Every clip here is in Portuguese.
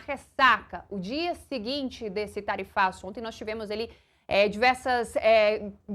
ressaca, o dia seguinte desse tarifaço. Ontem nós tivemos ali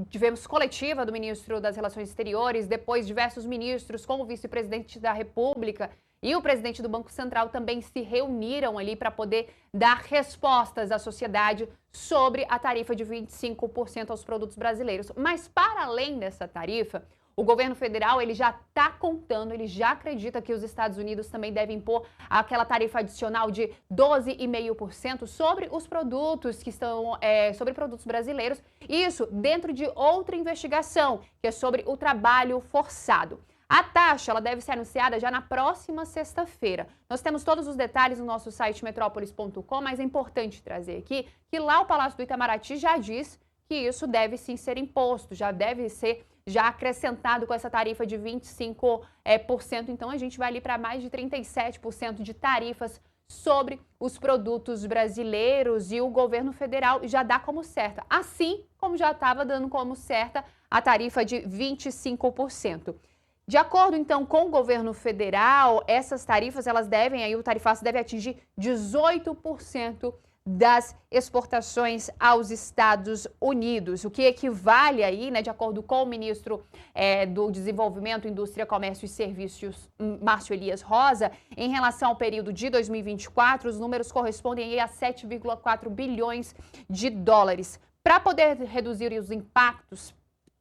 tivemos coletiva do ministro das Relações Exteriores, depois diversos ministros com o vice-presidente da República e o presidente do Banco Central também se reuniram ali para poder dar respostas à sociedade sobre a tarifa de 25% aos produtos brasileiros. Mas para além dessa tarifa, o governo federal ele já está contando, ele já acredita que os Estados Unidos também devem impor aquela tarifa adicional de 12,5% sobre os produtos que estão sobre produtos brasileiros. Isso dentro de outra investigação, que é sobre o trabalho forçado. A taxa ela deve ser anunciada já na próxima sexta-feira. Nós temos todos os detalhes no nosso site metrópolis.com, mas é importante trazer aqui que lá o Palácio do Itamaraty já diz que isso deve sim ser imposto, já deve ser acrescentado com essa tarifa de 25%. Então, a gente vai ali para mais de 37% de tarifas sobre os produtos brasileiros e o governo federal já dá como certa, assim como já estava dando como certa a tarifa de 25%. De acordo, então, com o governo federal, essas tarifas, o tarifaço deve atingir 18% das exportações aos Estados Unidos, o que equivale aí, de acordo com o ministro do Desenvolvimento, Indústria, Comércio e Serviços, Márcio Elias Rosa, em relação ao período de 2024, os números correspondem aí a 7,4 bilhões de dólares. Para poder reduzir os impactos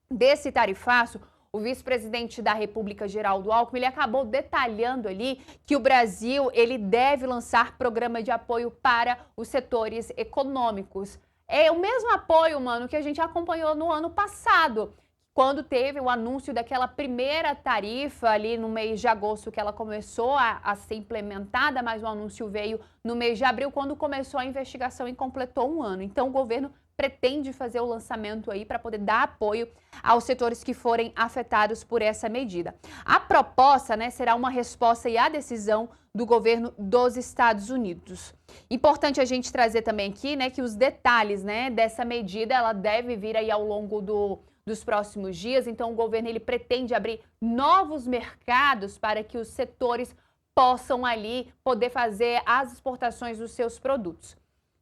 desse tarifaço, o vice-presidente da República, Geraldo Alckmin, ele acabou detalhando ali que o Brasil ele deve lançar programa de apoio para os setores econômicos. É o mesmo apoio, mano, que a gente acompanhou no ano passado, quando teve o anúncio daquela primeira tarifa ali no mês de agosto, que ela começou a ser implementada, mas o anúncio veio no mês de abril, quando começou a investigação e completou um ano. Então, o governo pretende fazer o lançamento aí para poder dar apoio aos setores que forem afetados por essa medida. A proposta, será uma resposta à decisão do governo dos Estados Unidos. Importante a gente trazer também aqui, que os detalhes, dessa medida, ela deve vir aí ao longo dos próximos dias. Então, o governo ele pretende abrir novos mercados para que os setores possam ali poder fazer as exportações dos seus produtos.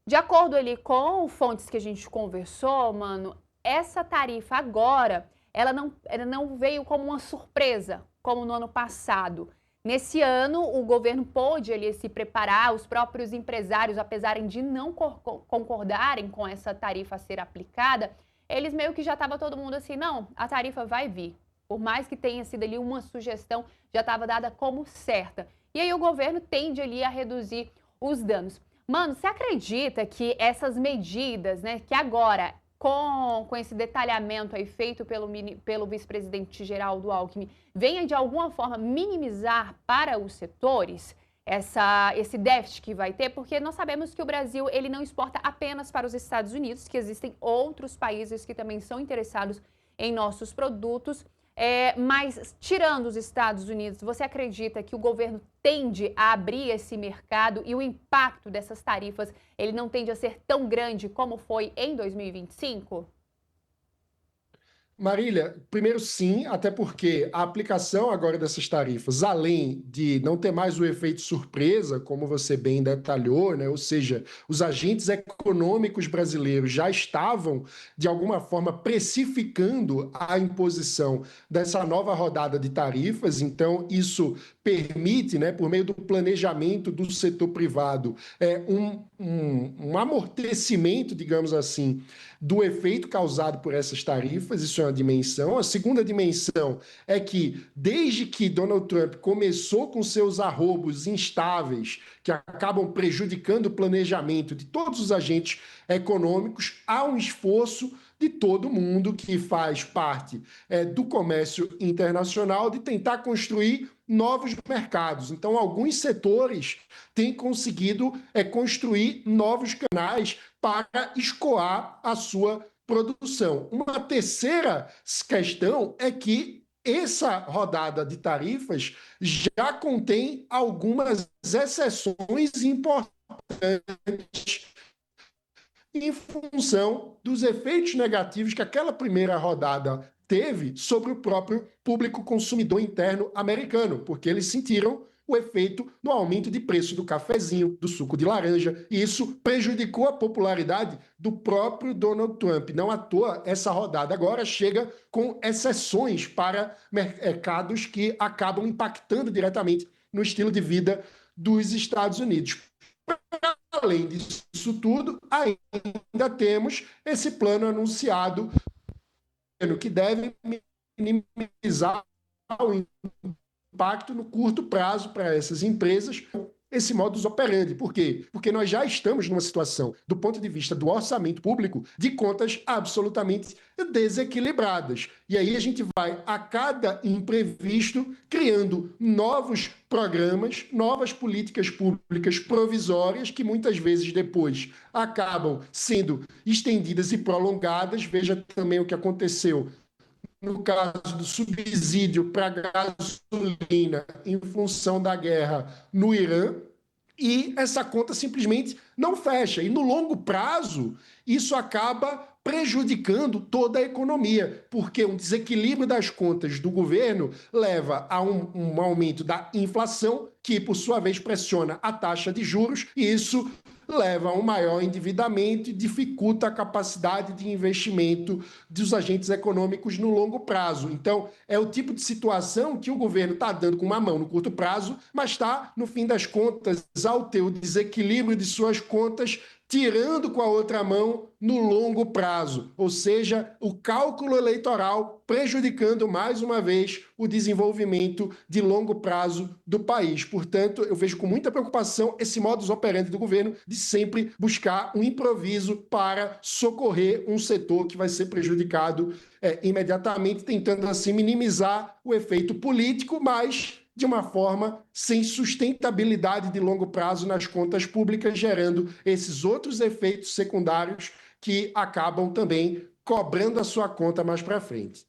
De acordo ali com fontes que a gente conversou, mano, essa tarifa agora, ela não veio como uma surpresa, como no ano passado. Nesse ano, o governo pôde ali se preparar, os próprios empresários, apesar de não concordarem com essa tarifa a ser aplicada, eles meio que já estava todo mundo assim, não, a tarifa vai vir. Por mais que tenha sido ali uma sugestão, já estava dada como certa. E aí o governo tende ali a reduzir os danos. Mano, você acredita que essas medidas, que agora, com esse detalhamento aí feito pelo vice-presidente Geraldo Alckmin, venha de alguma forma minimizar para os setores esse déficit que vai ter? Porque nós sabemos que o Brasil ele não exporta apenas para os Estados Unidos, que existem outros países que também são interessados em nossos produtos. Mas, tirando os Estados Unidos, você acredita que o governo tende a abrir esse mercado e o impacto dessas tarifas ele não tende a ser tão grande como foi em 2025? Marília, primeiro sim, até porque a aplicação agora dessas tarifas, além de não ter mais o efeito surpresa, como você bem detalhou, ou seja, os agentes econômicos brasileiros já estavam, de alguma forma, precificando a imposição dessa nova rodada de tarifas, então isso permite, por meio do planejamento do setor privado, um amortecimento, digamos assim, do efeito causado por essas tarifas. Isso é uma dimensão. A segunda dimensão é que, desde que Donald Trump começou com seus arrobos instáveis, que acabam prejudicando o planejamento de todos os agentes econômicos, há um esforço de todo mundo que faz parte do comércio internacional de tentar construir novos mercados. Então, alguns setores têm conseguido construir novos canais para escoar a sua produção. Uma terceira questão é que essa rodada de tarifas já contém algumas exceções importantes em função dos efeitos negativos que aquela primeira rodada teve sobre o próprio público consumidor interno americano, porque eles sentiram o efeito no aumento de preço do cafezinho, do suco de laranja, e isso prejudicou a popularidade do próprio Donald Trump. Não à toa, essa rodada agora chega com exceções para mercados que acabam impactando diretamente no estilo de vida dos Estados Unidos. Além disso tudo, ainda temos esse plano anunciado que deve minimizar o impacto no curto prazo para essas empresas, esse modus operandi. Por quê? Porque nós já estamos numa situação, do ponto de vista do orçamento público, de contas absolutamente desequilibradas. E aí a gente vai, a cada imprevisto, criando novos programas, novas políticas públicas provisórias, que muitas vezes depois acabam sendo estendidas e prolongadas. Veja também o que aconteceu no caso do subsídio para gasolina em função da guerra no Irã, e essa conta simplesmente não fecha. E no longo prazo, isso acaba prejudicando toda a economia, porque um desequilíbrio das contas do governo leva a um aumento da inflação, que, por sua vez, pressiona a taxa de juros, e isso leva a um maior endividamento e dificulta a capacidade de investimento dos agentes econômicos no longo prazo. Então, é o tipo de situação que o governo está dando com uma mão no curto prazo, mas está, no fim das contas, ao ter o desequilíbrio de suas contas, tirando com a outra mão no longo prazo, ou seja, o cálculo eleitoral prejudicando mais uma vez o desenvolvimento de longo prazo do país. Portanto, eu vejo com muita preocupação esse modus operandi do governo de sempre buscar um improviso para socorrer um setor que vai ser prejudicado imediatamente, tentando assim minimizar o efeito político, mas de uma forma sem sustentabilidade de longo prazo nas contas públicas, gerando esses outros efeitos secundários que acabam também cobrando a sua conta mais para frente.